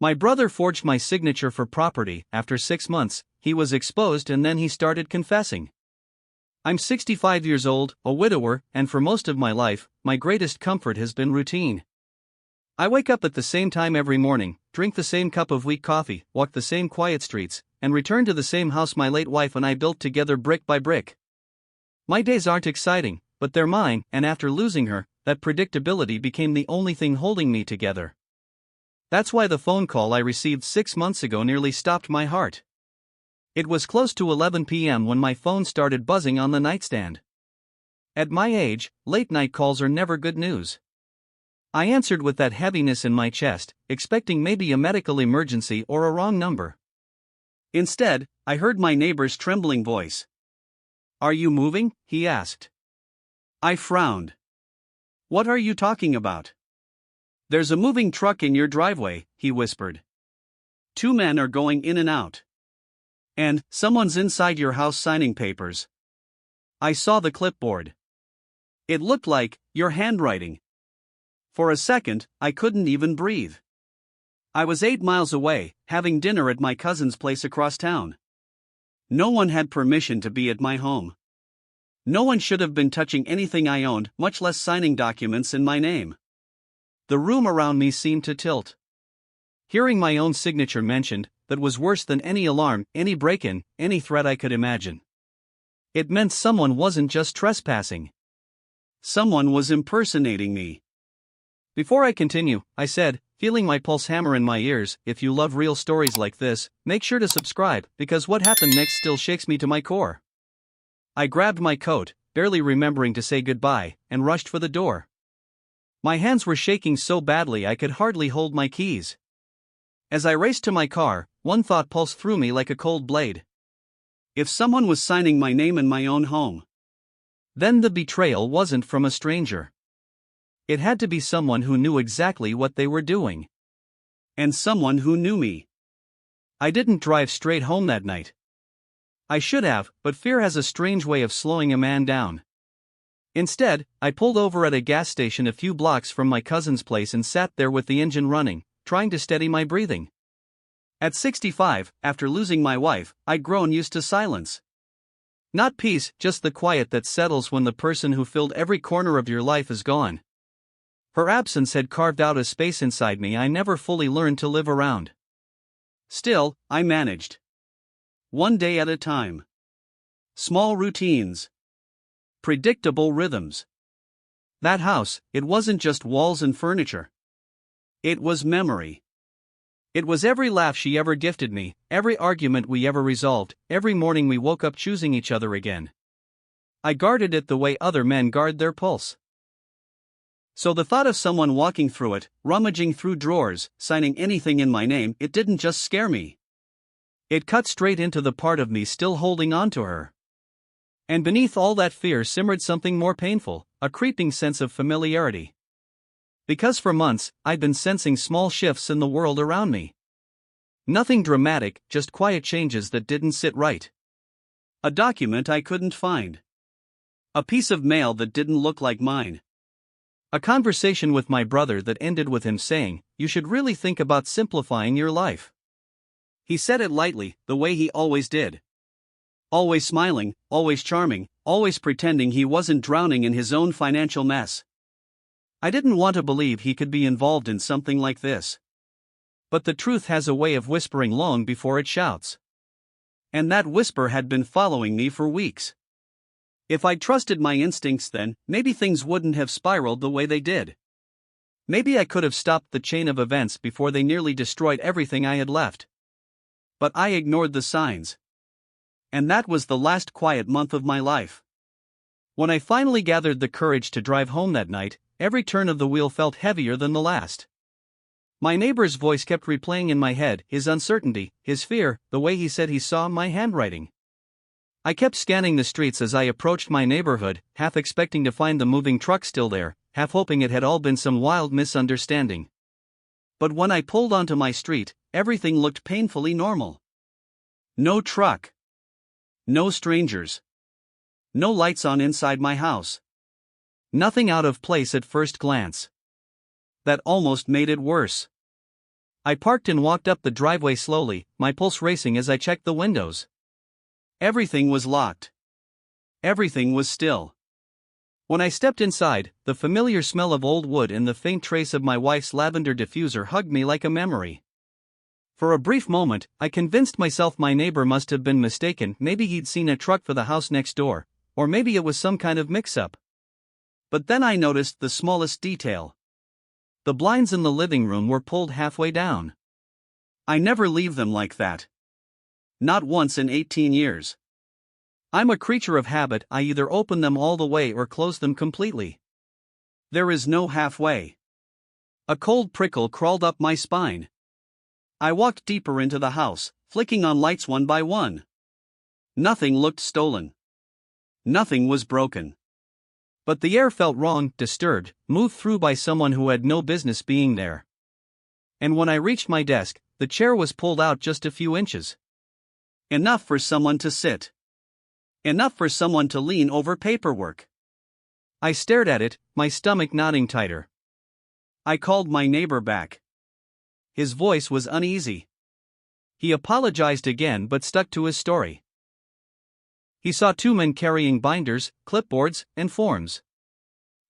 My brother forged my signature for property. After 6 months, he was exposed and then he started confessing. I'm 65 years old, a widower, and for most of my life, my greatest comfort has been routine. I wake up at the same time every morning, drink the same cup of weak coffee, walk the same quiet streets, and return to the same house my late wife and I built together brick by brick. My days aren't exciting, but they're mine, and after losing her, that predictability became the only thing holding me together. That's why the phone call I received 6 months ago nearly stopped my heart. It was close to 11 p.m. when my phone started buzzing on the nightstand. At my age, late-night calls are never good news. I answered with that heaviness in my chest, expecting maybe a medical emergency or a wrong number. Instead, I heard my neighbor's trembling voice. "Are you moving?" he asked. I frowned. "What are you talking about?" "There's a moving truck in your driveway," he whispered. "2 men are going in and out. And someone's inside your house signing papers." I saw the clipboard. It looked like your handwriting. For a second, I couldn't even breathe. I was 8 miles away, having dinner at my cousin's place across town. No one had permission to be at my home. No one should have been touching anything I owned, much less signing documents in my name. The room around me seemed to tilt. Hearing my own signature mentioned, that was worse than any alarm, any break-in, any threat I could imagine. It meant someone wasn't just trespassing. Someone was impersonating me. Before I continue, I said, feeling my pulse hammer in my ears, if you love real stories like this, make sure to subscribe, because what happened next still shakes me to my core. I grabbed my coat, barely remembering to say goodbye, and rushed for the door. My hands were shaking so badly I could hardly hold my keys. As I raced to my car, one thought pulsed through me like a cold blade. If someone was signing my name in my own home, then the betrayal wasn't from a stranger. It had to be someone who knew exactly what they were doing. And someone who knew me. I didn't drive straight home that night. I should have, but fear has a strange way of slowing a man down. Instead, I pulled over at a gas station a few blocks from my cousin's place and sat there with the engine running, trying to steady my breathing. At 65, after losing my wife, I'd grown used to silence. Not peace, just the quiet that settles when the person who filled every corner of your life is gone. Her absence had carved out a space inside me I never fully learned to live around. Still, I managed. One day at a time. Small routines. Predictable rhythms. That house, it wasn't just walls and furniture. It was memory. It was every laugh she ever gifted me, every argument we ever resolved, every morning we woke up choosing each other again. I guarded it the way other men guard their pulse. So the thought of someone walking through it, rummaging through drawers, signing anything in my name, it didn't just scare me. It cut straight into the part of me still holding on to her. And beneath all that fear simmered something more painful, a creeping sense of familiarity. Because for months, I'd been sensing small shifts in the world around me. Nothing dramatic, just quiet changes that didn't sit right. A document I couldn't find. A piece of mail that didn't look like mine. A conversation with my brother that ended with him saying, "You should really think about simplifying your life." He said it lightly, the way he always did. Always smiling, always charming, always pretending he wasn't drowning in his own financial mess. I didn't want to believe he could be involved in something like this. But the truth has a way of whispering long before it shouts. And that whisper had been following me for weeks. If I'd trusted my instincts then, maybe things wouldn't have spiraled the way they did. Maybe I could have stopped the chain of events before they nearly destroyed everything I had left. But I ignored the signs. And that was the last quiet month of my life. When I finally gathered the courage to drive home that night, every turn of the wheel felt heavier than the last. My neighbor's voice kept replaying in my head, his uncertainty, his fear, the way he said he saw my handwriting. I kept scanning the streets as I approached my neighborhood, half expecting to find the moving truck still there, half hoping it had all been some wild misunderstanding. But when I pulled onto my street, everything looked painfully normal. No truck. No strangers. No lights on inside my house. Nothing out of place at first glance. That almost made it worse. I parked and walked up the driveway slowly, my pulse racing as I checked the windows. Everything was locked. Everything was still. When I stepped inside, the familiar smell of old wood and the faint trace of my wife's lavender diffuser hugged me like a memory. For a brief moment, I convinced myself my neighbor must have been mistaken. Maybe he'd seen a truck for the house next door, or maybe it was some kind of mix-up. But then I noticed the smallest detail. The blinds in the living room were pulled halfway down. I never leave them like that. Not once in 18 years. I'm a creature of habit. I either open them all the way or close them completely. There is no halfway. A cold prickle crawled up my spine. I walked deeper into the house, flicking on lights one by one. Nothing looked stolen. Nothing was broken. But the air felt wrong, disturbed, moved through by someone who had no business being there. And when I reached my desk, the chair was pulled out just a few inches. Enough for someone to sit. Enough for someone to lean over paperwork. I stared at it, my stomach knotting tighter. I called my neighbor back. His voice was uneasy. He apologized again but stuck to his story. He saw two men carrying binders, clipboards, and forms.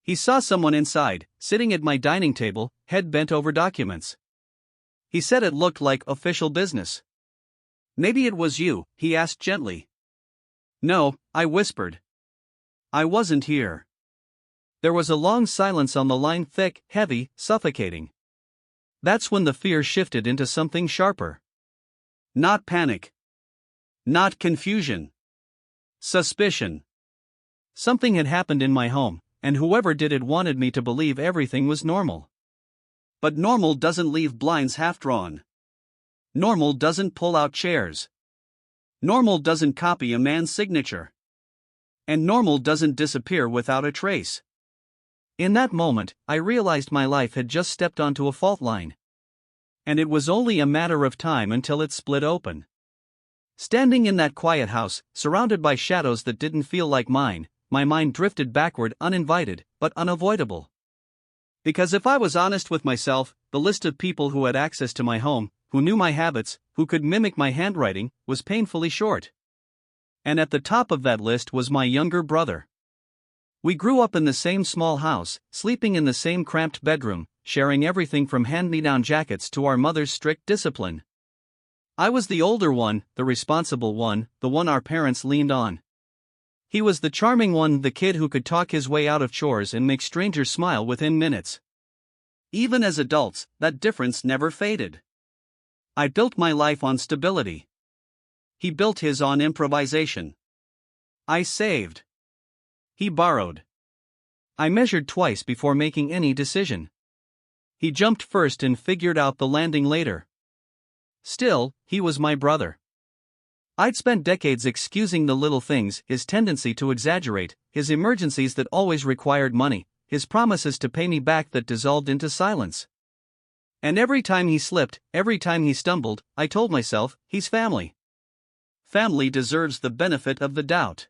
He saw someone inside, sitting at my dining table, head bent over documents. He said it looked like official business. "Maybe it was you," he asked gently. "No," I whispered. "I wasn't here." There was a long silence on the line, thick, heavy, suffocating. That's when the fear shifted into something sharper. Not panic. Not confusion. Suspicion. Something had happened in my home, and whoever did it wanted me to believe everything was normal. But normal doesn't leave blinds half-drawn. Normal doesn't pull out chairs. Normal doesn't copy a man's signature. And normal doesn't disappear without a trace. In that moment, I realized my life had just stepped onto a fault line. And it was only a matter of time until it split open. Standing in that quiet house, surrounded by shadows that didn't feel like mine, my mind drifted backward, uninvited, but unavoidable. Because if I was honest with myself, the list of people who had access to my home, who knew my habits, who could mimic my handwriting, was painfully short. And at the top of that list was my younger brother. We grew up in the same small house, sleeping in the same cramped bedroom, sharing everything from hand-me-down jackets to our mother's strict discipline. I was the older one, the responsible one, the one our parents leaned on. He was the charming one, the kid who could talk his way out of chores and make strangers smile within minutes. Even as adults, that difference never faded. I built my life on stability. He built his on improvisation. I saved. He borrowed. I measured twice before making any decision. He jumped first and figured out the landing later. Still, he was my brother. I'd spent decades excusing the little things, his tendency to exaggerate, his emergencies that always required money, his promises to pay me back that dissolved into silence. And every time he slipped, every time he stumbled, I told myself, he's family. Family deserves the benefit of the doubt.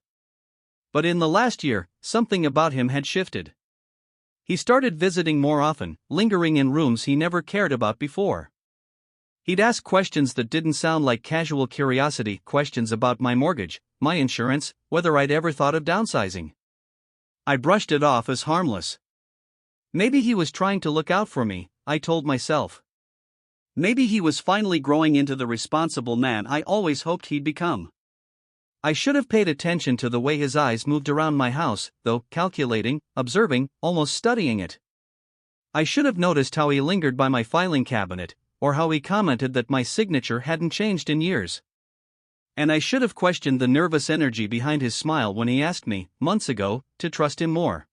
But in the last year, something about him had shifted. He started visiting more often, lingering in rooms he never cared about before. He'd ask questions that didn't sound like casual curiosity, questions about my mortgage, my insurance, whether I'd ever thought of downsizing. I brushed it off as harmless. Maybe he was trying to look out for me, I told myself. Maybe he was finally growing into the responsible man I always hoped he'd become. I should have paid attention to the way his eyes moved around my house, though, calculating, observing, almost studying it. I should have noticed how he lingered by my filing cabinet, or how he commented that my signature hadn't changed in years. And I should have questioned the nervous energy behind his smile when he asked me, months ago, to trust him more.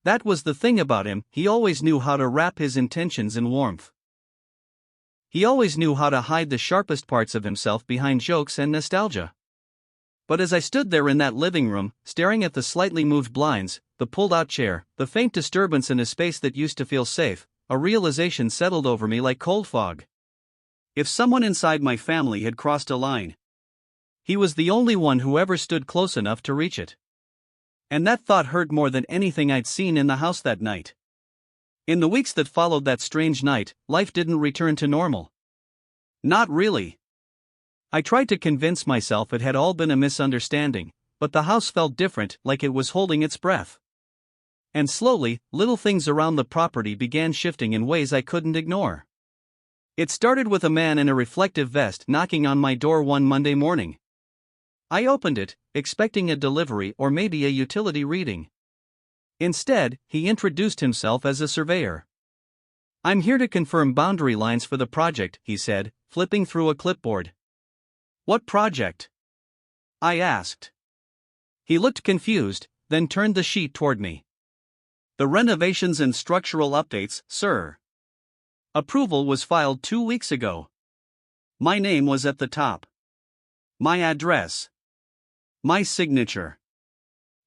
That was the thing about him, he always knew how to wrap his intentions in warmth. He always knew how to hide the sharpest parts of himself behind jokes and nostalgia. But as I stood there in that living room, staring at the slightly moved blinds, the pulled-out chair, the faint disturbance in a space that used to feel safe, a realization settled over me like cold fog. If someone inside my family had crossed a line, he was the only one who ever stood close enough to reach it. And that thought hurt more than anything I'd seen in the house that night. In the weeks that followed that strange night, life didn't return to normal. Not really. I tried to convince myself it had all been a misunderstanding, but the house felt different, like it was holding its breath. And slowly, little things around the property began shifting in ways I couldn't ignore. It started with a man in a reflective vest knocking on my door one Monday morning. I opened it, expecting a delivery or maybe a utility reading. Instead, he introduced himself as a surveyor. "I'm here to confirm boundary lines for the project," he said, flipping through a clipboard. "What project?" I asked. He looked confused, then turned the sheet toward me. "The renovations and structural updates, sir. Approval was filed 2 weeks ago." My name was at the top. My address. My signature.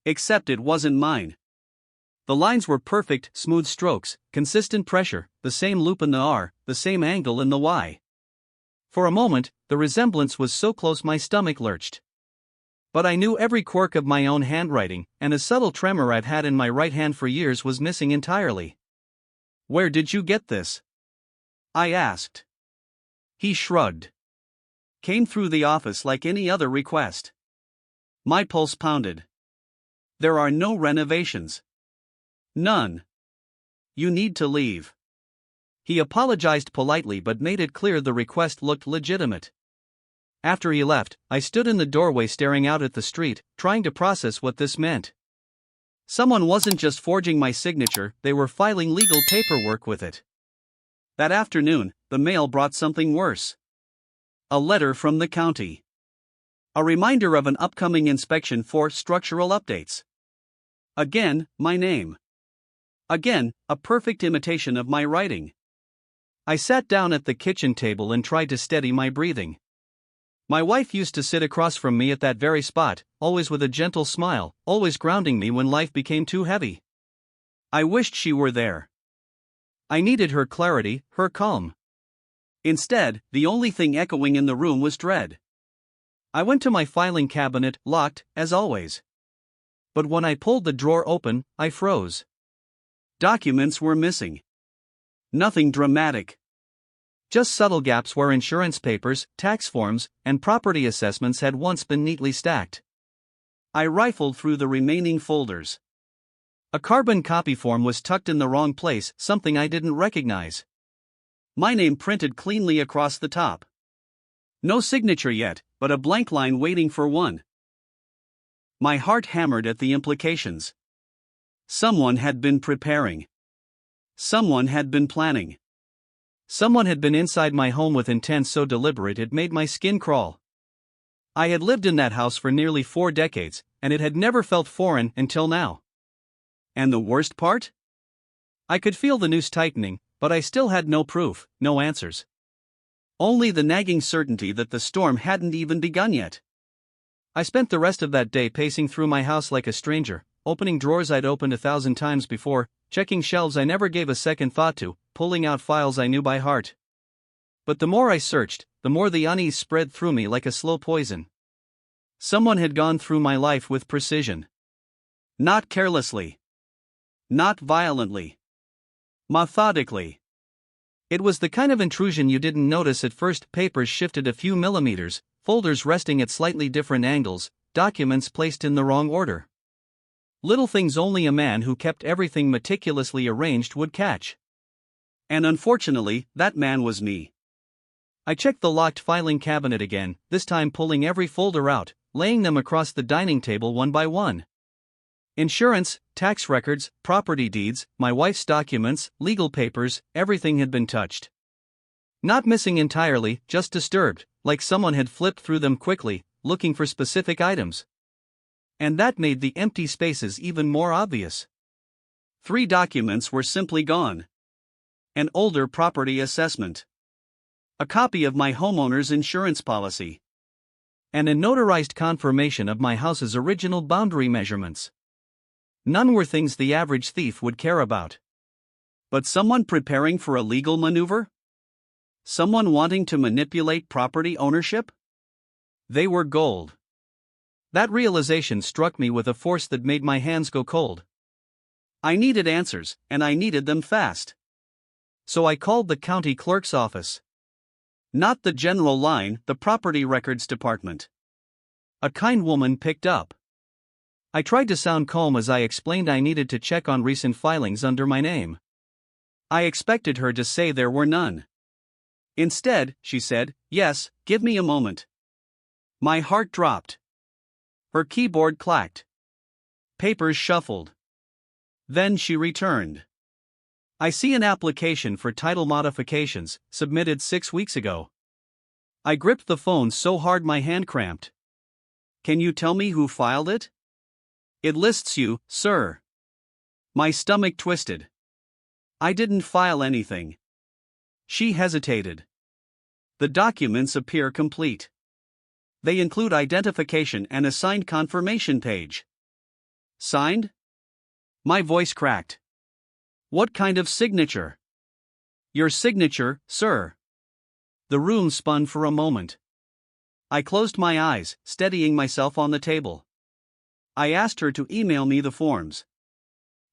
Except it wasn't mine. The lines were perfect, smooth strokes, consistent pressure, the same loop in the R, the same angle in the Y. For a moment, the resemblance was so close my stomach lurched. But I knew every quirk of my own handwriting, and a subtle tremor I've had in my right hand for years was missing entirely. "Where did you get this?" I asked. He shrugged. "Came through the office like any other request." My pulse pounded. "There are no renovations. None. You need to leave." He apologized politely but made it clear the request looked legitimate. After he left, I stood in the doorway staring out at the street, trying to process what this meant. Someone wasn't just forging my signature, they were filing legal paperwork with it. That afternoon, the mail brought something worse. A letter from the county. A reminder of an upcoming inspection for structural updates. Again, my name. Again, a perfect imitation of my writing. I sat down at the kitchen table and tried to steady my breathing. My wife used to sit across from me at that very spot, always with a gentle smile, always grounding me when life became too heavy. I wished she were there. I needed her clarity, her calm. Instead, the only thing echoing in the room was dread. I went to my filing cabinet, locked, as always. But when I pulled the drawer open, I froze. Documents were missing. Nothing dramatic. Just subtle gaps where insurance papers, tax forms, and property assessments had once been neatly stacked. I rifled through the remaining folders. A carbon copy form was tucked in the wrong place, something I didn't recognize. My name printed cleanly across the top. No signature yet, but a blank line waiting for one. My heart hammered at the implications. Someone had been preparing. Someone had been planning. Someone had been inside my home with intent so deliberate it made my skin crawl. I had lived in that house for nearly 4 decades, and it had never felt foreign until now. And the worst part? I could feel the noose tightening, but I still had no proof, no answers. Only the nagging certainty that the storm hadn't even begun yet. I spent the rest of that day pacing through my house like a stranger, opening drawers I'd opened 1,000 times before, checking shelves I never gave a second thought to, pulling out files I knew by heart. But the more I searched, the more the unease spread through me like a slow poison. Someone had gone through my life with precision. Not carelessly. Not violently. Methodically. It was the kind of intrusion you didn't notice at first. Papers shifted a few millimeters, folders resting at slightly different angles, documents placed in the wrong order. Little things only a man who kept everything meticulously arranged would catch. And unfortunately, that man was me. I checked the locked filing cabinet again, this time pulling every folder out, laying them across the dining table one by one. Insurance, tax records, property deeds, my wife's documents, legal papers, everything had been touched. Not missing entirely, just disturbed, like someone had flipped through them quickly, looking for specific items. And that made the empty spaces even more obvious. 3 documents were simply gone. An older property assessment. A copy of my homeowner's insurance policy. And a notarized confirmation of my house's original boundary measurements. None were things the average thief would care about. But someone preparing for a legal maneuver? Someone wanting to manipulate property ownership? They were gold. That realization struck me with a force that made my hands go cold. I needed answers, and I needed them fast. So I called the county clerk's office. Not the general line, the property records department. A kind woman picked up. I tried to sound calm as I explained I needed to check on recent filings under my name. I expected her to say there were none. Instead, she said, "Yes, give me a moment." My heart dropped. Her keyboard clacked. Papers shuffled. Then she returned. "I see an application for title modifications, submitted 6 weeks ago." I gripped the phone so hard my hand cramped. "Can you tell me who filed it?" "It lists you, sir." My stomach twisted. "I didn't file anything." She hesitated. "The documents appear complete. They include identification and a signed confirmation page." "Signed?" My voice cracked. "What kind of signature?" "Your signature, sir." The room spun for a moment. I closed my eyes, steadying myself on the table. I asked her to email me the forms.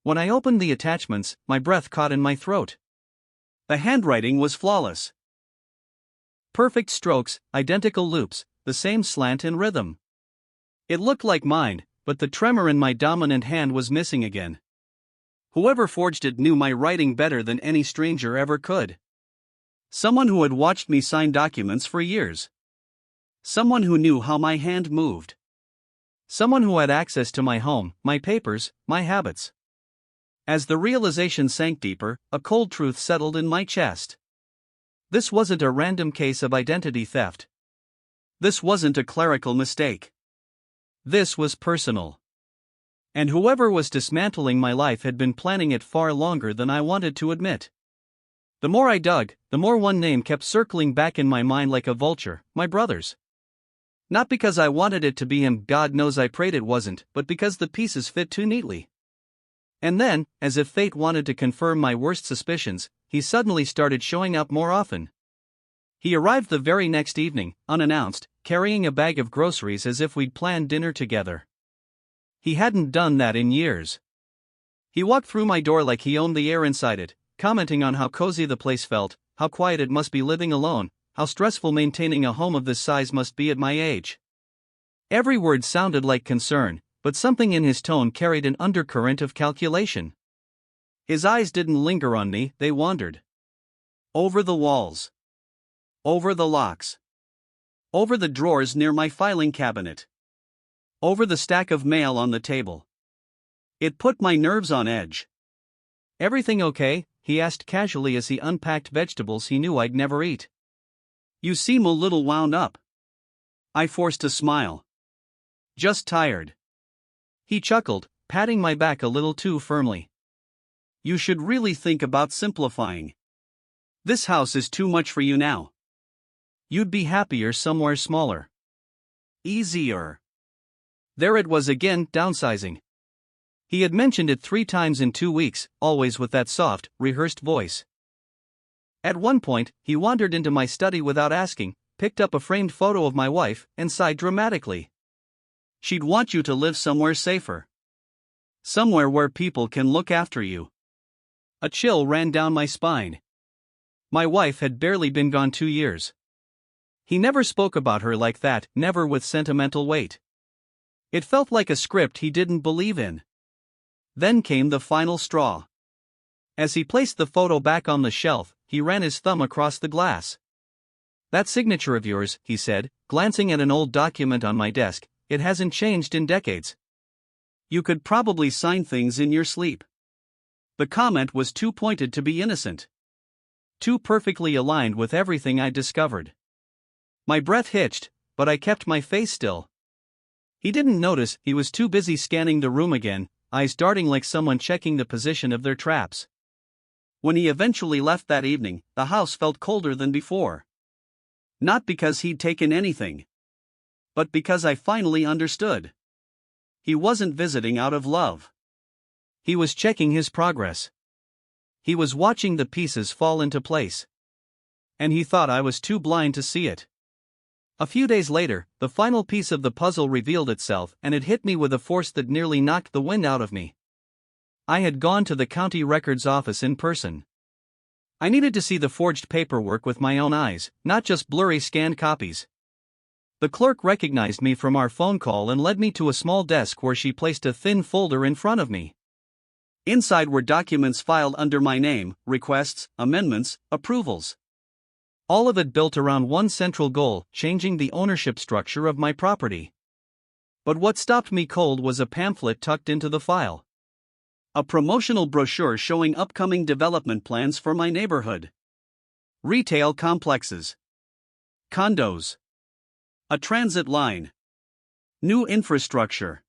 When I opened the attachments, my breath caught in my throat. The handwriting was flawless. Perfect strokes, identical loops, the same slant and rhythm. It looked like mine, but the tremor in my dominant hand was missing again. Whoever forged it knew my writing better than any stranger ever could. Someone who had watched me sign documents for years. Someone who knew how my hand moved. Someone who had access to my home, my papers, my habits. As the realization sank deeper, a cold truth settled in my chest. This wasn't a random case of identity theft. This wasn't a clerical mistake. This was personal. And whoever was dismantling my life had been planning it far longer than I wanted to admit. The more I dug, the more one name kept circling back in my mind like a vulture: my brother's. Not because I wanted it to be him, God knows I prayed it wasn't, but because the pieces fit too neatly. And then, as if fate wanted to confirm my worst suspicions, he suddenly started showing up more often. He arrived the very next evening, unannounced, carrying a bag of groceries as if we'd planned dinner together. He hadn't done that in years. He walked through my door like he owned the air inside it, commenting on how cozy the place felt, how quiet it must be living alone, how stressful maintaining a home of this size must be at my age. Every word sounded like concern, but something in his tone carried an undercurrent of calculation. His eyes didn't linger on me, they wandered. Over the walls. Over the locks. Over the drawers near my filing cabinet. Over the stack of mail on the table. It put my nerves on edge. "Everything okay?" he asked casually as he unpacked vegetables he knew I'd never eat. "You seem a little wound up." I forced a smile. "Just tired." He chuckled, patting my back a little too firmly. "You should really think about simplifying. This house is too much for you now. You'd be happier somewhere smaller. Easier." There it was again, downsizing. He had mentioned it 3 times in 2 weeks, always with that soft, rehearsed voice. At one point, he wandered into my study without asking, picked up a framed photo of my wife, and sighed dramatically. "She'd want you to live somewhere safer. Somewhere where people can look after you." A chill ran down my spine. My wife had barely been gone 2 years. He never spoke about her like that, never with sentimental weight. It felt like a script he didn't believe in. Then came the final straw. As he placed the photo back on the shelf, he ran his thumb across the glass. "That signature of yours," he said, glancing at an old document on my desk, "it hasn't changed in decades. You could probably sign things in your sleep." The comment was too pointed to be innocent. Too perfectly aligned with everything I'd discovered. My breath hitched, but I kept my face still. He didn't notice, he was too busy scanning the room again, eyes darting like someone checking the position of their traps. When he eventually left that evening, the house felt colder than before. Not because he'd taken anything, but because I finally understood. He wasn't visiting out of love. He was checking his progress. He was watching the pieces fall into place. And he thought I was too blind to see it. A few days later, the final piece of the puzzle revealed itself, and it hit me with a force that nearly knocked the wind out of me. I had gone to the county records office in person. I needed to see the forged paperwork with my own eyes, not just blurry scanned copies. The clerk recognized me from our phone call and led me to a small desk where she placed a thin folder in front of me. Inside were documents filed under my name, requests, amendments, approvals. All of it built around one central goal: changing the ownership structure of my property. But what stopped me cold was a pamphlet tucked into the file. A promotional brochure showing upcoming development plans for my neighborhood. Retail complexes. Condos. A transit line. New infrastructure.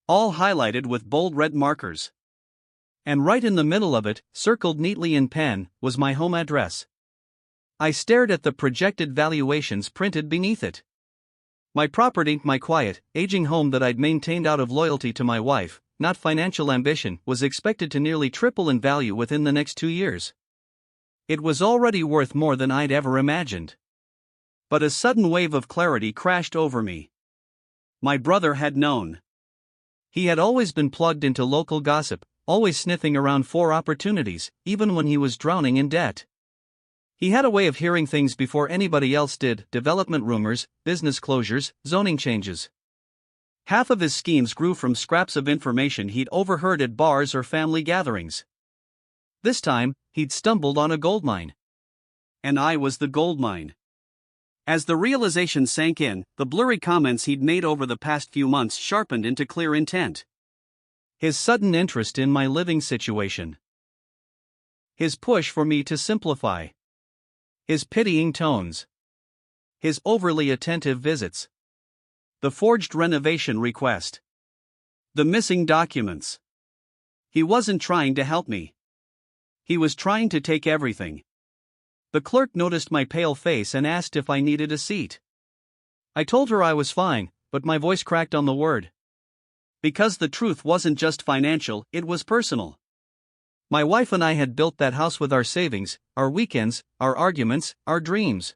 All highlighted with bold red markers. And right in the middle of it, circled neatly in pen, was my home address. I stared at the projected valuations printed beneath it. My property, my quiet, aging home that I'd maintained out of loyalty to my wife, not financial ambition, was expected to nearly triple in value within the next 2 years. It was already worth more than I'd ever imagined. But a sudden wave of clarity crashed over me. My brother had known. He had always been plugged into local gossip, always sniffing around for opportunities, even when he was drowning in debt. He had a way of hearing things before anybody else did: development rumors, business closures, zoning changes. Half of his schemes grew from scraps of information he'd overheard at bars or family gatherings. This time, he'd stumbled on a goldmine. And I was the goldmine. As the realization sank in, the blurry comments he'd made over the past few months sharpened into clear intent. His sudden interest in my living situation. His push for me to simplify. His pitying tones. His overly attentive visits. The forged renovation request. The missing documents. He wasn't trying to help me. He was trying to take everything. The clerk noticed my pale face and asked if I needed a seat. I told her I was fine, but my voice cracked on the word. Because the truth wasn't just financial, it was personal. My wife and I had built that house with our savings, our weekends, our arguments, our dreams.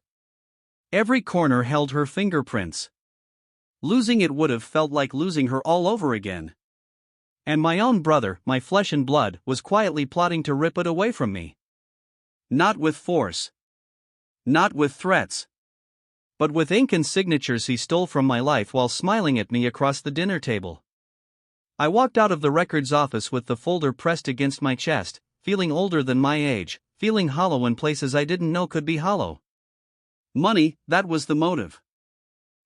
Every corner held her fingerprints. Losing it would have felt like losing her all over again. And my own brother, my flesh and blood, was quietly plotting to rip it away from me. Not with force. Not with threats. But with ink and signatures he stole from my life while smiling at me across the dinner table. I walked out of the records office with the folder pressed against my chest, feeling older than my age, feeling hollow in places I didn't know could be hollow. Money, that was the motive.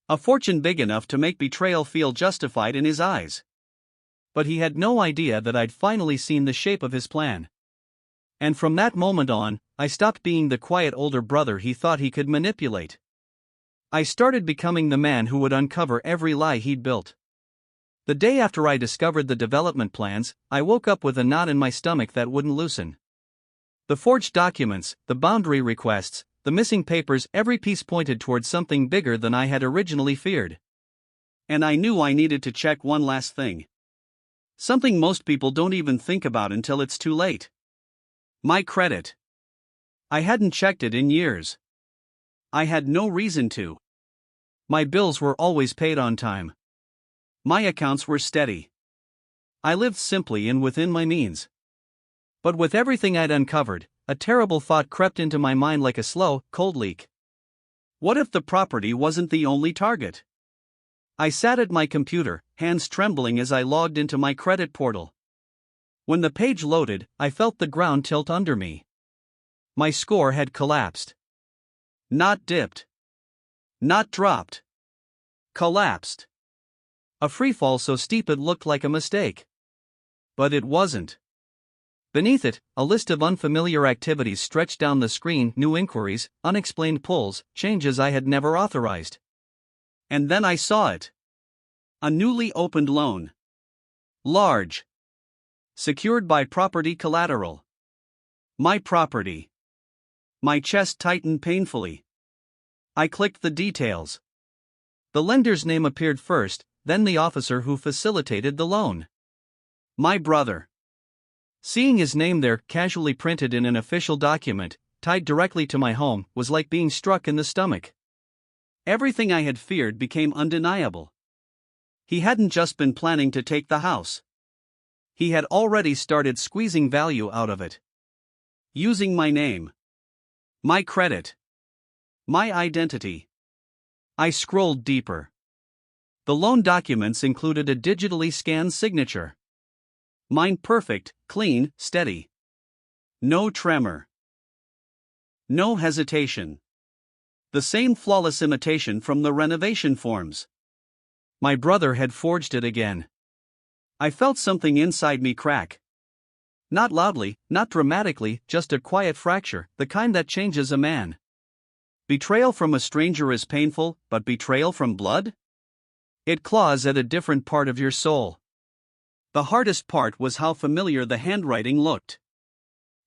A fortune big enough to make betrayal feel justified in his eyes. But he had no idea that I'd finally seen the shape of his plan. And from that moment on, I stopped being the quiet older brother he thought he could manipulate. I started becoming the man who would uncover every lie he'd built. The day after I discovered the development plans, I woke up with a knot in my stomach that wouldn't loosen. The forged documents, the boundary requests, the missing papers, every piece pointed towards something bigger than I had originally feared. And I knew I needed to check one last thing. Something most people don't even think about until it's too late. My credit. I hadn't checked it in years. I had no reason to. My bills were always paid on time. My accounts were steady. I lived simply and within my means. But with everything I'd uncovered, a terrible thought crept into my mind like a slow, cold leak. What if the property wasn't the only target? I sat at my computer, hands trembling as I logged into my credit portal. When the page loaded, I felt the ground tilt under me. My score had collapsed. Not dipped. Not dropped. Collapsed. A freefall so steep it looked like a mistake. But it wasn't. Beneath it, a list of unfamiliar activities stretched down the screen: new inquiries, unexplained pulls, changes I had never authorized. And then I saw it. A newly opened loan. Large. Secured by property collateral. My property. My chest tightened painfully. I clicked the details. The lender's name appeared first, then the officer who facilitated the loan. My brother. Seeing his name there, casually printed in an official document, tied directly to my home, was like being struck in the stomach. Everything I had feared became undeniable. He hadn't just been planning to take the house. He had already started squeezing value out of it. Using my name, my credit, my identity. I scrolled deeper. The loan documents included a digitally scanned signature. Mine perfect, clean, steady. No tremor. No hesitation. The same flawless imitation from the renovation forms. My brother had forged it again. I felt something inside me crack. Not loudly, not dramatically, just a quiet fracture, the kind that changes a man. Betrayal from a stranger is painful, but betrayal from blood? It claws at a different part of your soul. The hardest part was how familiar the handwriting looked.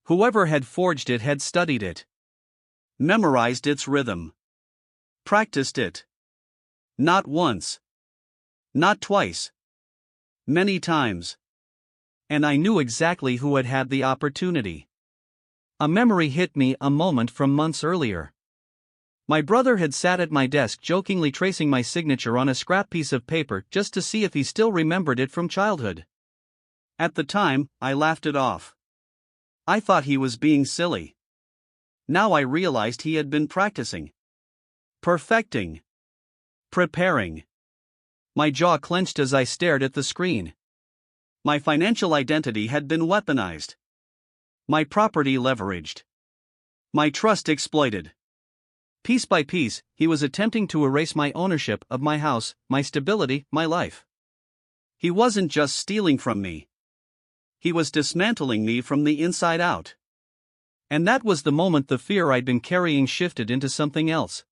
Whoever had forged it had studied it, memorized its rhythm, practiced it. Not once, not twice, many times. And I knew exactly who had had the opportunity. A memory hit me a moment from months earlier. My brother had sat at my desk jokingly tracing my signature on a scrap piece of paper just to see if he still remembered it from childhood. At the time, I laughed it off. I thought he was being silly. Now I realized he had been practicing, perfecting, preparing. My jaw clenched as I stared at the screen. My financial identity had been weaponized. My property leveraged. My trust exploited. Piece by piece, he was attempting to erase my ownership of my house, my stability, my life. He wasn't just stealing from me. He was dismantling me from the inside out. And that was the moment the fear I'd been carrying shifted into something else.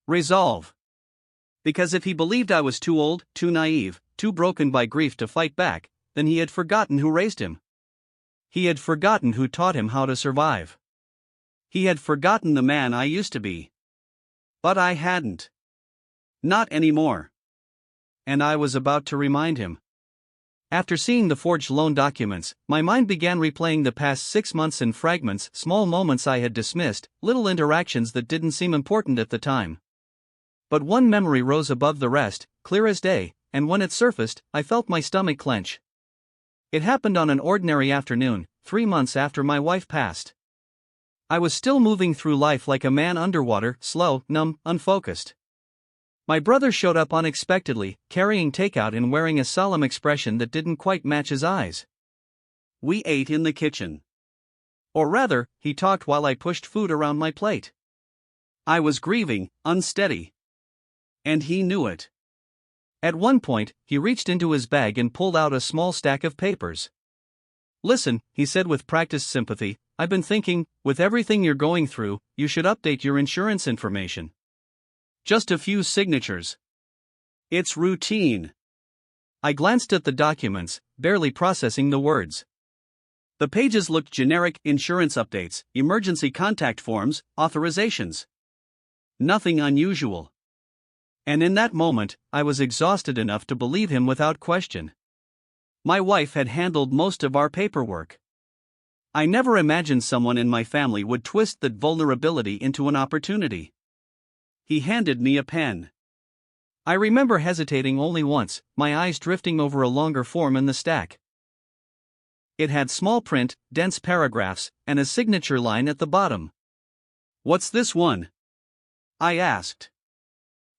Resolve. Because if he believed I was too old, too naive, too broken by grief to fight back, then he had forgotten who raised him. He had forgotten who taught him how to survive. He had forgotten the man I used to be. But I hadn't. Not anymore. And I was about to remind him. After seeing the forged loan documents, my mind began replaying the past 6 months in fragments, small moments I had dismissed, little interactions that didn't seem important at the time. But one memory rose above the rest, clear as day, and when it surfaced, I felt my stomach clench. It happened on an ordinary afternoon, 3 months after my wife passed. I was still moving through life like a man underwater, slow, numb, unfocused. My brother showed up unexpectedly, carrying takeout and wearing a solemn expression that didn't quite match his eyes. We ate in the kitchen. Or rather, he talked while I pushed food around my plate. I was grieving, unsteady. And he knew it. At one point, he reached into his bag and pulled out a small stack of papers. "Listen," he said with practiced sympathy, "I've been thinking, with everything you're going through, you should update your insurance information. Just a few signatures. It's routine." I glanced at the documents, barely processing the words. The pages looked generic: insurance updates, emergency contact forms, authorizations. Nothing unusual. And in that moment, I was exhausted enough to believe him without question. My wife had handled most of our paperwork. I never imagined someone in my family would twist that vulnerability into an opportunity. He handed me a pen. I remember hesitating only once, my eyes drifting over a longer form in the stack. It had small print, dense paragraphs, and a signature line at the bottom. "What's this one?" I asked.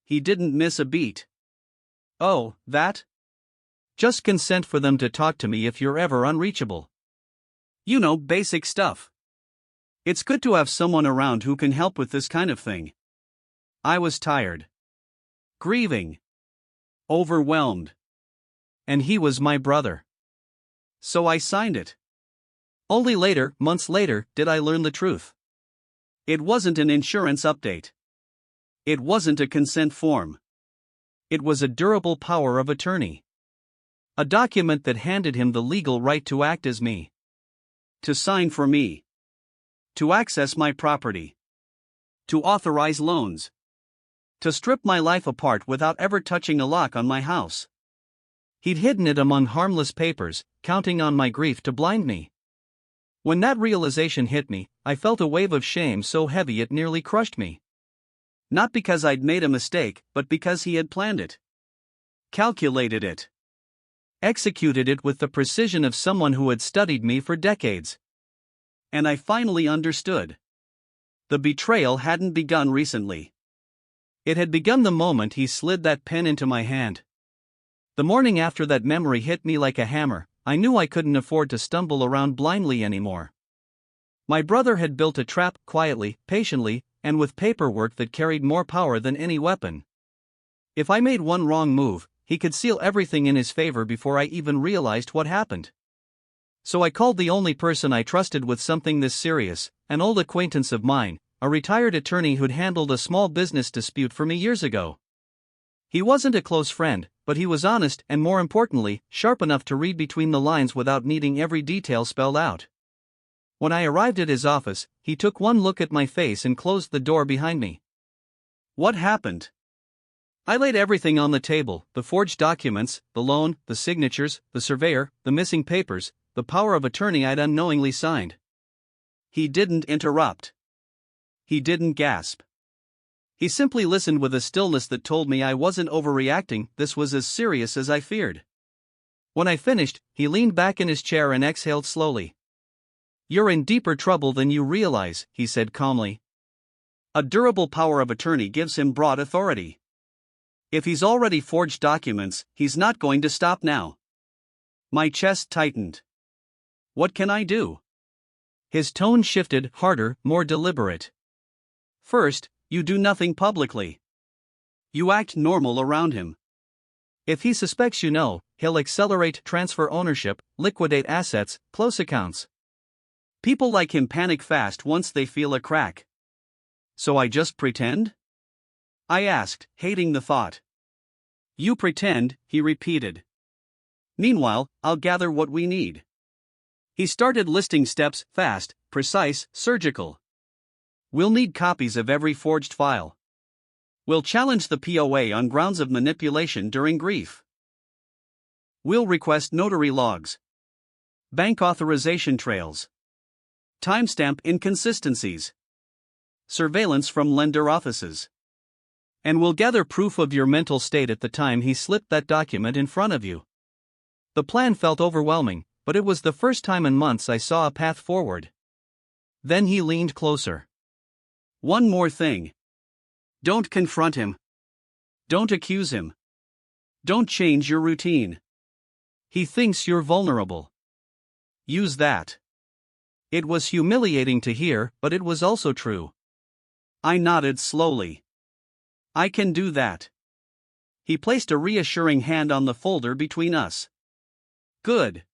He didn't miss a beat. "Oh, that? Just consent for them to talk to me if you're ever unreachable. You know, basic stuff. It's good to have someone around who can help with this kind of thing." I was tired. Grieving. Overwhelmed. And he was my brother. So I signed it. Only later, months later, did I learn the truth. It wasn't an insurance update. It wasn't a consent form. It was a durable power of attorney. A document that handed him the legal right to act as me. To sign for me. To access my property. To authorize loans. To strip my life apart without ever touching a lock on my house. He'd hidden it among harmless papers, counting on my grief to blind me. When that realization hit me, I felt a wave of shame so heavy it nearly crushed me. Not because I'd made a mistake, but because he had planned it. Calculated it. executed it with the precision of someone who had studied me for decades. And I finally understood. The betrayal hadn't begun recently. It had begun the moment he slid that pen into my hand. The morning after that memory hit me like a hammer, I knew I couldn't afford to stumble around blindly anymore. My brother had built a trap quietly, patiently, and with paperwork that carried more power than any weapon. If I made one wrong move, he could seal everything in his favor before I even realized what happened. So I called the only person I trusted with something this serious, an old acquaintance of mine, a retired attorney who'd handled a small business dispute for me years ago. He wasn't a close friend, but he was honest and, more importantly, sharp enough to read between the lines without needing every detail spelled out. When I arrived at his office, he took one look at my face and closed the door behind me. What happened? I laid everything on the table: the forged documents, the loan, the signatures, the surveyor, the missing papers, the power of attorney I'd unknowingly signed. He didn't interrupt. He didn't gasp. He simply listened with a stillness that told me I wasn't overreacting. This was as serious as I feared. When I finished, he leaned back in his chair and exhaled slowly. "You're in deeper trouble than you realize," he said calmly. "A durable power of attorney gives him broad authority. If he's already forged documents, he's not going to stop now." My chest tightened. "What can I do?" His tone shifted, harder, more deliberate. "First, you do nothing publicly. You act normal around him. If he suspects you know, he'll accelerate, transfer ownership, liquidate assets, close accounts. People like him panic fast once they feel a crack." "So I just pretend?" I asked, hating the thought. "You pretend," he repeated. "Meanwhile, I'll gather what we need." He started listing steps, fast, precise, surgical. "We'll need copies of every forged file. We'll challenge the POA on grounds of manipulation during grief. We'll request notary logs, bank authorization trails, timestamp inconsistencies, surveillance from lender offices. And we'll gather proof of your mental state at the time he slipped that document in front of you." The plan felt overwhelming, but it was the first time in months I saw a path forward. Then he leaned closer. "One more thing. Don't confront him. Don't accuse him. Don't change your routine. He thinks you're vulnerable. Use that." It was humiliating to hear, but it was also true. I nodded slowly. "I can do that." He placed a reassuring hand on the folder between us. "Good.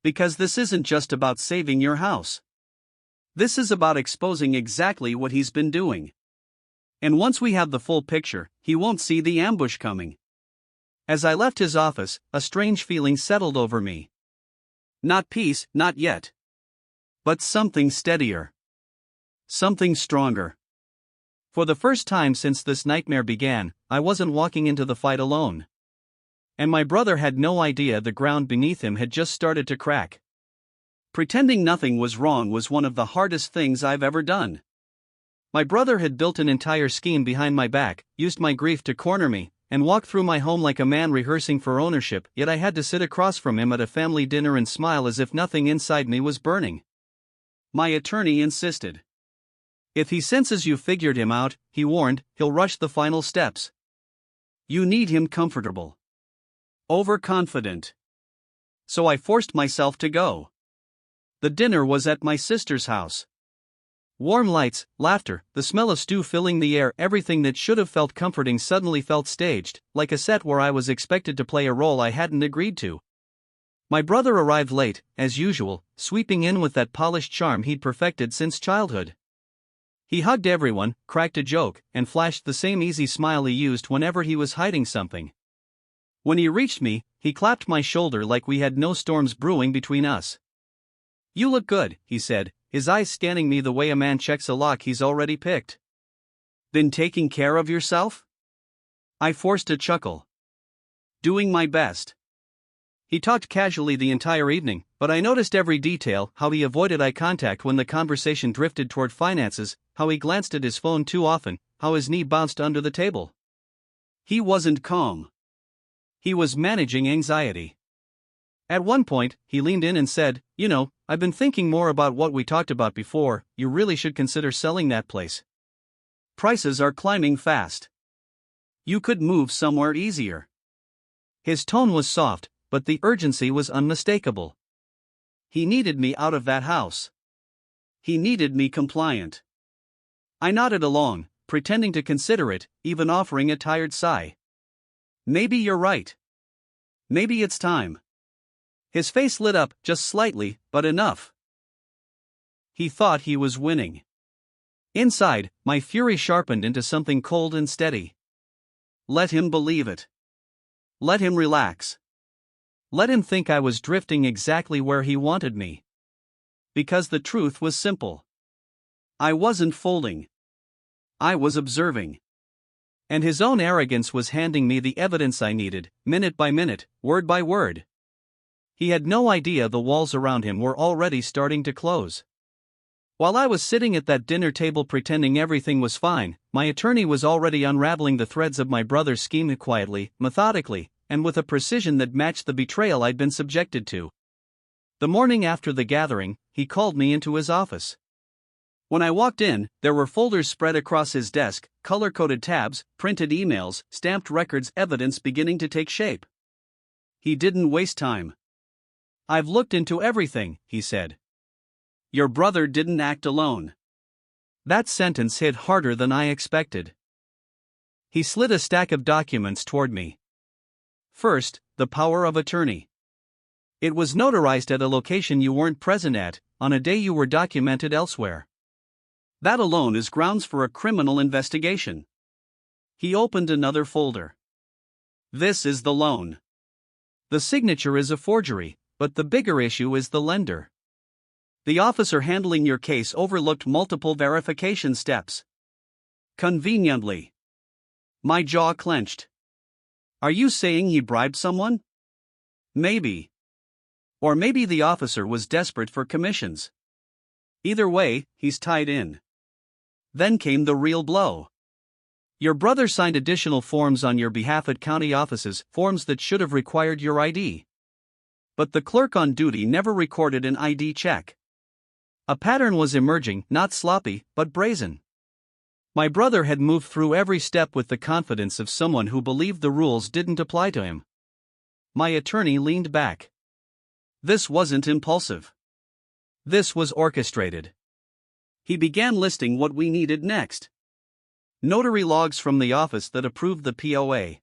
Because this isn't just about saving your house. This is about exposing exactly what he's been doing. And once we have the full picture, he won't see the ambush coming." As I left his office, a strange feeling settled over me. Not peace, not yet. But something steadier. Something stronger. For the first time since this nightmare began, I wasn't walking into the fight alone. And my brother had no idea the ground beneath him had just started to crack. Pretending nothing was wrong was one of the hardest things I've ever done. My brother had built an entire scheme behind my back, used my grief to corner me, and walked through my home like a man rehearsing for ownership, yet I had to sit across from him at a family dinner and smile as if nothing inside me was burning. My attorney insisted. "If he senses you figured him out," he warned, "he'll rush the final steps. You need him comfortable. Overconfident." So I forced myself to go. The dinner was at my sister's house. Warm lights, laughter, the smell of stew filling the air, everything that should have felt comforting suddenly felt staged, like a set where I was expected to play a role I hadn't agreed to. My brother arrived late, as usual, sweeping in with that polished charm he'd perfected since childhood. He hugged everyone, cracked a joke, and flashed the same easy smile he used whenever he was hiding something. When he reached me, he clapped my shoulder like we had no storms brewing between us. "You look good," he said, his eyes scanning me the way a man checks a lock he's already picked. "Been taking care of yourself?" I forced a chuckle. "Doing my best." He talked casually the entire evening, but I noticed every detail: how he avoided eye contact when the conversation drifted toward finances, how he glanced at his phone too often, how his knee bounced under the table. He wasn't calm. He was managing anxiety. At one point, he leaned in and said, "You know, I've been thinking more about what we talked about before. You really should consider selling that place. Prices are climbing fast. You could move somewhere easier." His tone was soft, but the urgency was unmistakable. He needed me out of that house. He needed me compliant. I nodded along, pretending to consider it, even offering a tired sigh. "Maybe you're right. Maybe it's time." His face lit up, just slightly, but enough. He thought he was winning. Inside, my fury sharpened into something cold and steady. Let him believe it. Let him relax. Let him think I was drifting exactly where he wanted me. Because the truth was simple. I wasn't folding. I was observing. And his own arrogance was handing me the evidence I needed, minute by minute, word by word. He had no idea the walls around him were already starting to close. While I was sitting at that dinner table pretending everything was fine, my attorney was already unraveling the threads of my brother's scheme quietly, methodically, and with a precision that matched the betrayal I'd been subjected to. The morning after the gathering, he called me into his office. When I walked in, there were folders spread across his desk, color-coded tabs, printed emails, stamped records, evidence beginning to take shape. He didn't waste time. "I've looked into everything," he said. "Your brother didn't act alone." That sentence hit harder than I expected. He slid a stack of documents toward me. First, the power of attorney. It was notarized at a location you weren't present at, on a day you were documented elsewhere. That alone is grounds for a criminal investigation. He opened another folder. This is the loan. The signature is a forgery, but the bigger issue is the lender. The officer handling your case overlooked multiple verification steps. Conveniently. My jaw clenched. Are you saying he bribed someone? Maybe. Or maybe the officer was desperate for commissions. Either way, he's tied in. Then came the real blow. Your brother signed additional forms on your behalf at county offices, forms that should have required your ID. But the clerk on duty never recorded an ID check. A pattern was emerging, not sloppy, but brazen. My brother had moved through every step with the confidence of someone who believed the rules didn't apply to him. My attorney leaned back. This wasn't impulsive. This was orchestrated. He began listing what we needed next. Notary logs from the office that approved the POA.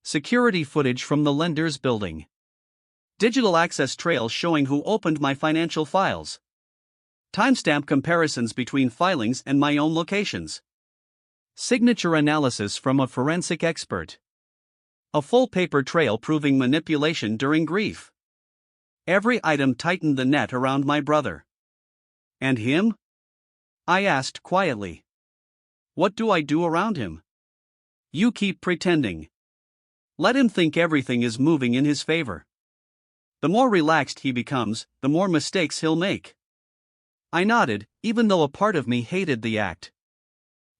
Security footage from the lender's building. Digital access trails showing who opened my financial files. Timestamp comparisons between filings and my own locations. Signature analysis from a forensic expert. A full paper trail proving manipulation during grief. Every item tightened the net around my brother. And him? I asked quietly. What do I do around him? You keep pretending. Let him think everything is moving in his favor. The more relaxed he becomes, the more mistakes he'll make. I nodded, even though a part of me hated the act.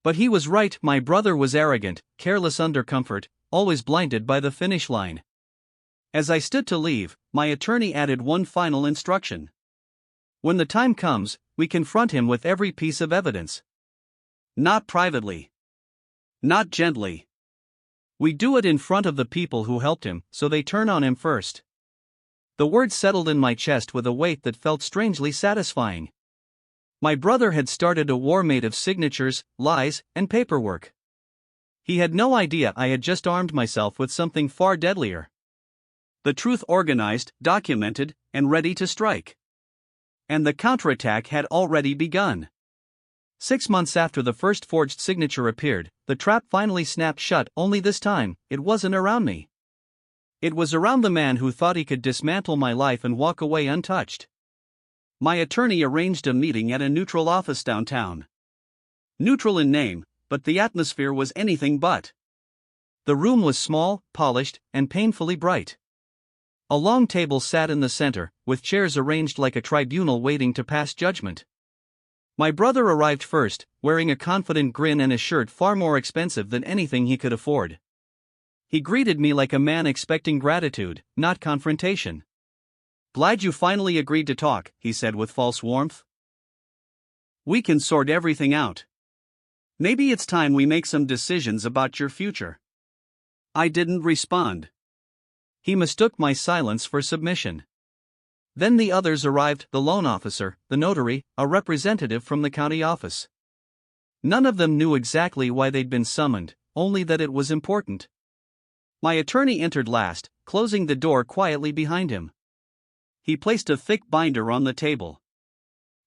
But he was right, my brother was arrogant, careless under comfort, always blinded by the finish line. As I stood to leave, my attorney added one final instruction. When the time comes, we confront him with every piece of evidence. Not privately. Not gently. We do it in front of the people who helped him, so they turn on him first. The words settled in my chest with a weight that felt strangely satisfying. My brother had started a war made of signatures, lies, and paperwork. He had no idea I had just armed myself with something far deadlier. The truth organized, documented, and ready to strike. And the counterattack had already begun. 6 months after the first forged signature appeared, the trap finally snapped shut, only this time, it wasn't around me. It was around the man who thought he could dismantle my life and walk away untouched. My attorney arranged a meeting at a neutral office downtown. Neutral in name, but the atmosphere was anything but. The room was small, polished, and painfully bright. A long table sat in the center, with chairs arranged like a tribunal waiting to pass judgment. My brother arrived first, wearing a confident grin and a shirt far more expensive than anything he could afford. He greeted me like a man expecting gratitude, not confrontation. Glad you finally agreed to talk, he said with false warmth. We can sort everything out. Maybe it's time we make some decisions about your future. I didn't respond. He mistook my silence for submission. Then the others arrived, the loan officer, the notary, a representative from the county office. None of them knew exactly why they'd been summoned, only that it was important. My attorney entered last, closing the door quietly behind him. He placed a thick binder on the table.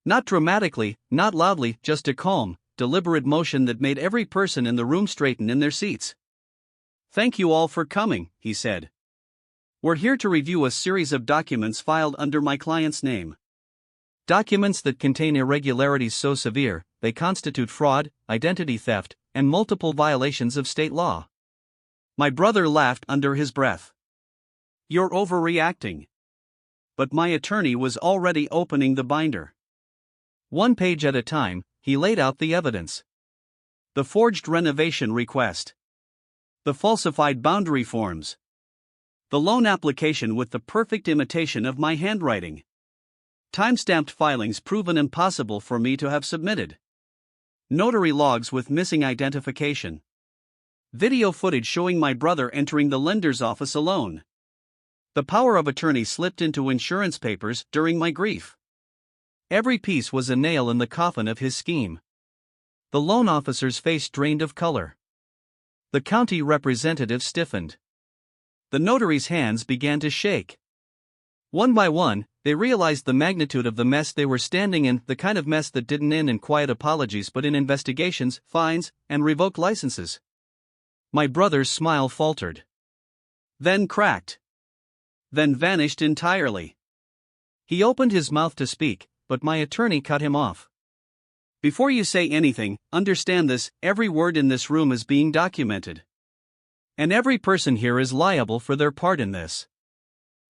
Not dramatically, not loudly, just a calm, deliberate motion that made every person in the room straighten in their seats. Thank you all for coming, he said. We're here to review a series of documents filed under my client's name. Documents that contain irregularities so severe, they constitute fraud, identity theft, and multiple violations of state law. My brother laughed under his breath. You're overreacting. But my attorney was already opening the binder. One page at a time, he laid out the evidence. The forged renovation request. The falsified boundary forms. The loan application with the perfect imitation of my handwriting. Time-stamped filings proven impossible for me to have submitted. Notary logs with missing identification. Video footage showing my brother entering the lender's office alone. The power of attorney slipped into insurance papers during my grief. Every piece was a nail in the coffin of his scheme. The loan officer's face drained of color. The county representative stiffened. The notary's hands began to shake. One by one, they realized the magnitude of the mess they were standing in, the kind of mess that didn't end in quiet apologies but in investigations, fines, and revoked licenses. My brother's smile faltered. Then cracked. Then vanished entirely. He opened his mouth to speak, but my attorney cut him off. Before you say anything, understand this: every word in this room is being documented. And every person here is liable for their part in this.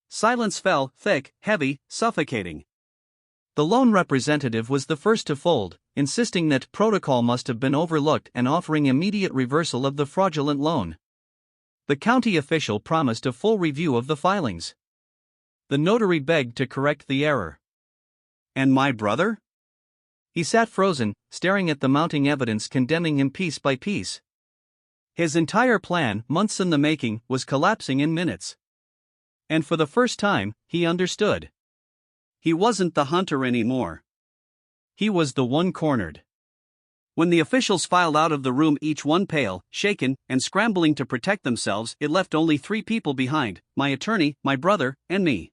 Silence fell, thick, heavy, suffocating. The loan representative was the first to fold, insisting that protocol must have been overlooked and offering immediate reversal of the fraudulent loan. The county official promised a full review of the filings. The notary begged to correct the error. And my brother? He sat frozen, staring at the mounting evidence condemning him piece by piece. His entire plan, months in the making, was collapsing in minutes. And for the first time, he understood. He wasn't the hunter anymore. He was the one cornered. When the officials filed out of the room, each one pale, shaken, and scrambling to protect themselves, it left only three people behind: my attorney, my brother, and me.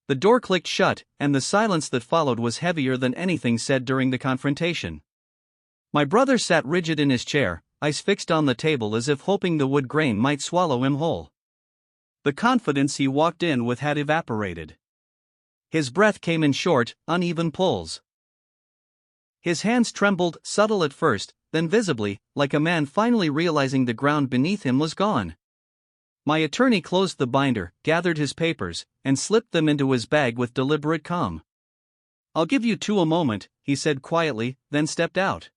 The door clicked shut, and the silence that followed was heavier than anything said during the confrontation. My brother sat rigid in his chair, eyes fixed on the table as if hoping the wood grain might swallow him whole. The confidence he walked in with had evaporated. His breath came in short, uneven pulls. His hands trembled, subtle at first, then visibly, like a man finally realizing the ground beneath him was gone. My attorney closed the binder, gathered his papers, and slipped them into his bag with deliberate calm. "I'll give you a moment," he said quietly, then stepped out.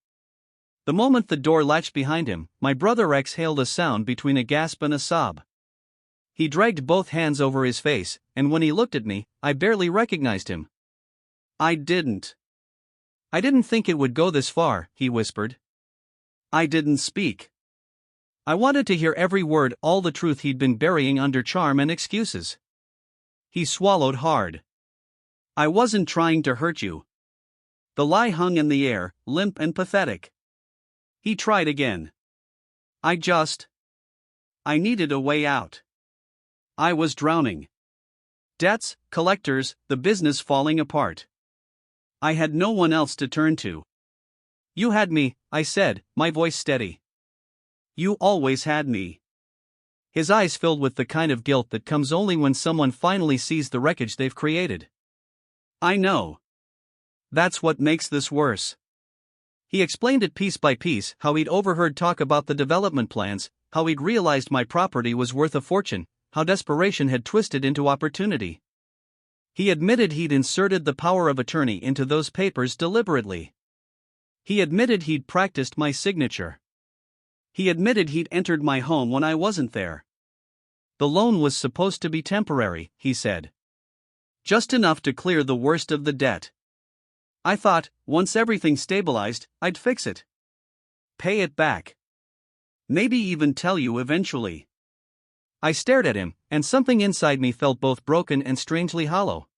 The moment the door latched behind him, my brother exhaled a sound between a gasp and a sob. He dragged both hands over his face, and when he looked at me, I barely recognized him. I didn't think it would go this far," he whispered. I didn't speak. I wanted to hear every word, all the truth he'd been burying under charm and excuses. He swallowed hard. "I wasn't trying to hurt you." The lie hung in the air, limp and pathetic. He tried again. I needed a way out. I was drowning. Debts, collectors, the business falling apart. I had no one else to turn to. "You had me," I said, my voice steady. "You always had me." His eyes filled with the kind of guilt that comes only when someone finally sees the wreckage they've created. "I know. That's what makes this worse." He explained it piece by piece, how he'd overheard talk about the development plans, how he'd realized my property was worth a fortune, how desperation had twisted into opportunity. He admitted he'd inserted the power of attorney into those papers deliberately. He admitted he'd practiced my signature. He admitted he'd entered my home when I wasn't there. The loan was supposed to be temporary, he said. Just enough to clear the worst of the debt. I thought, once everything stabilized, I'd fix it. Pay it back. Maybe even tell you eventually. I stared at him, and something inside me felt both broken and strangely hollow.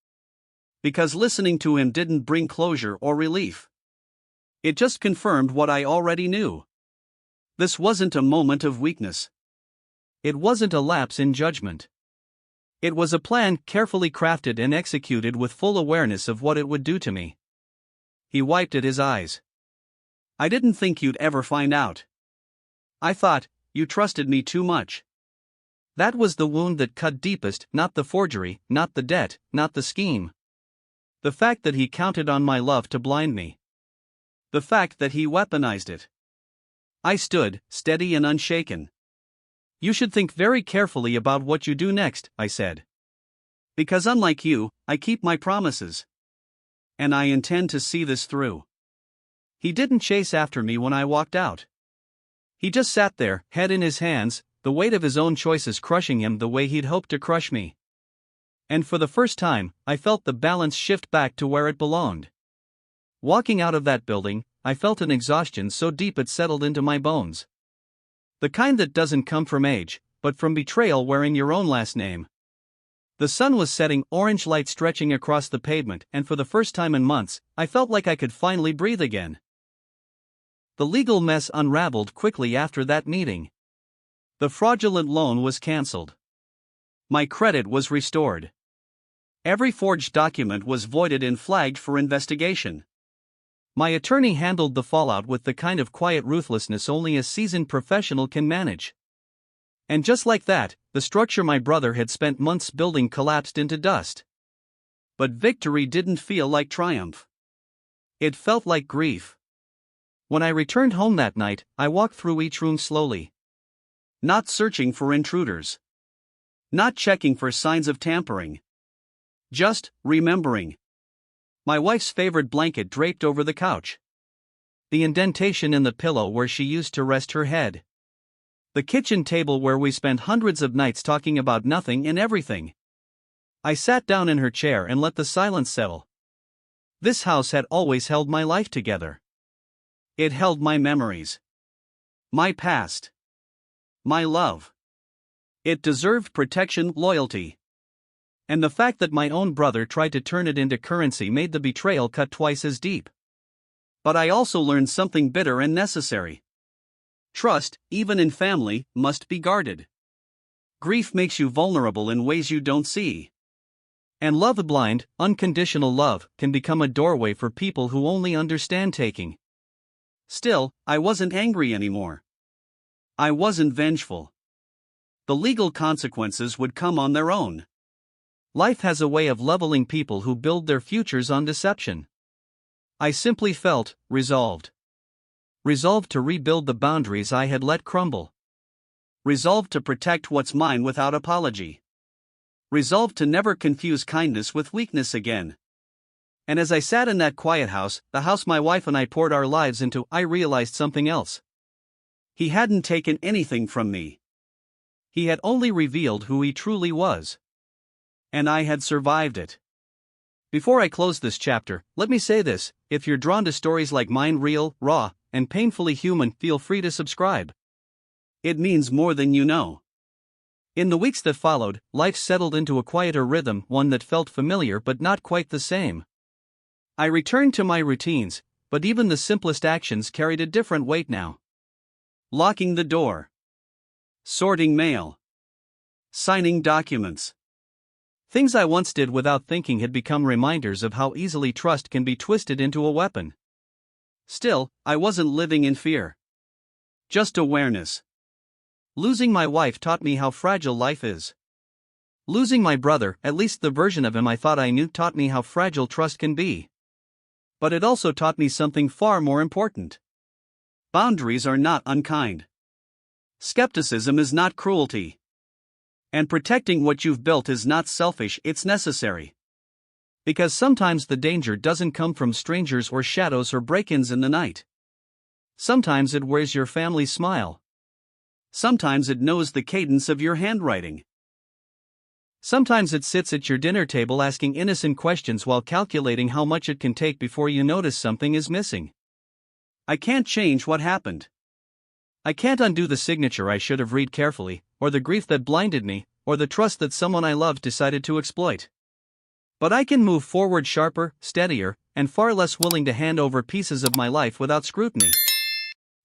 Because listening to him didn't bring closure or relief. It just confirmed what I already knew. This wasn't a moment of weakness. It wasn't a lapse in judgment. It was a plan carefully crafted and executed with full awareness of what it would do to me. He wiped at his eyes. I didn't think you'd ever find out. I thought, you trusted me too much. That was the wound that cut deepest, not the forgery, not the debt, not the scheme. The fact that he counted on my love to blind me. The fact that he weaponized it. I stood, steady and unshaken. You should think very carefully about what you do next, I said. Because unlike you, I keep my promises. And I intend to see this through. He didn't chase after me when I walked out. He just sat there, head in his hands, the weight of his own choices crushing him the way he'd hoped to crush me. And for the first time, I felt the balance shift back to where it belonged. Walking out of that building, I felt an exhaustion so deep it settled into my bones. The kind that doesn't come from age, but from betrayal wearing your own last name. The sun was setting, orange light stretching across the pavement, and for the first time in months, I felt like I could finally breathe again. The legal mess unraveled quickly after that meeting. The fraudulent loan was cancelled. My credit was restored. Every forged document was voided and flagged for investigation. My attorney handled the fallout with the kind of quiet ruthlessness only a seasoned professional can manage. And just like that, the structure my brother had spent months building collapsed into dust. But victory didn't feel like triumph. It felt like grief. When I returned home that night, I walked through each room slowly. Not searching for intruders. Not checking for signs of tampering. Just remembering. My wife's favorite blanket draped over the couch. The indentation in the pillow where she used to rest her head. The kitchen table where we spent hundreds of nights talking about nothing and everything. I sat down in her chair and let the silence settle. This house had always held my life together. It held my memories. My past. My love. It deserved protection, loyalty. And the fact that my own brother tried to turn it into currency made the betrayal cut twice as deep. But I also learned something bitter and necessary. Trust, even in family, must be guarded. Grief makes you vulnerable in ways you don't see. And love blind, unconditional love, can become a doorway for people who only understand taking. Still, I wasn't angry anymore. I wasn't vengeful. The legal consequences would come on their own. Life has a way of leveling people who build their futures on deception. I simply felt resolved. Resolved to rebuild the boundaries I had let crumble. Resolved to protect what's mine without apology. Resolved to never confuse kindness with weakness again. And as I sat in that quiet house, the house my wife and I poured our lives into, I realized something else. He hadn't taken anything from me. He had only revealed who he truly was. And I had survived it. Before I close this chapter, let me say this: if you're drawn to stories like mine, real, raw, and painfully human, feel free to subscribe. It means more than you know. In the weeks that followed, life settled into a quieter rhythm, one that felt familiar but not quite the same. I returned to my routines, but even the simplest actions carried a different weight now. Locking the door. Sorting mail. Signing documents. Things I once did without thinking had become reminders of how easily trust can be twisted into a weapon. Still, I wasn't living in fear. Just awareness. Losing my wife taught me how fragile life is. Losing my brother, at least the version of him I thought I knew, taught me how fragile trust can be. But it also taught me something far more important. Boundaries are not unkind. Skepticism is not cruelty. And protecting what you've built is not selfish, it's necessary. Because sometimes the danger doesn't come from strangers or shadows or break-ins in the night. Sometimes it wears your family's smile. Sometimes it knows the cadence of your handwriting. Sometimes it sits at your dinner table asking innocent questions while calculating how much it can take before you notice something is missing. I can't change what happened. I can't undo the signature I should have read carefully, or the grief that blinded me, or the trust that someone I loved decided to exploit. But I can move forward sharper, steadier, and far less willing to hand over pieces of my life without scrutiny.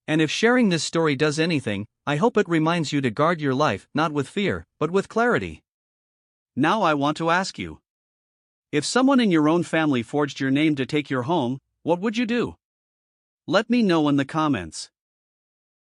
And if sharing this story does anything, I hope it reminds you to guard your life not with fear, but with clarity. Now I want to ask you. If someone in your own family forged your name to take your home, what would you do? Let me know in the comments.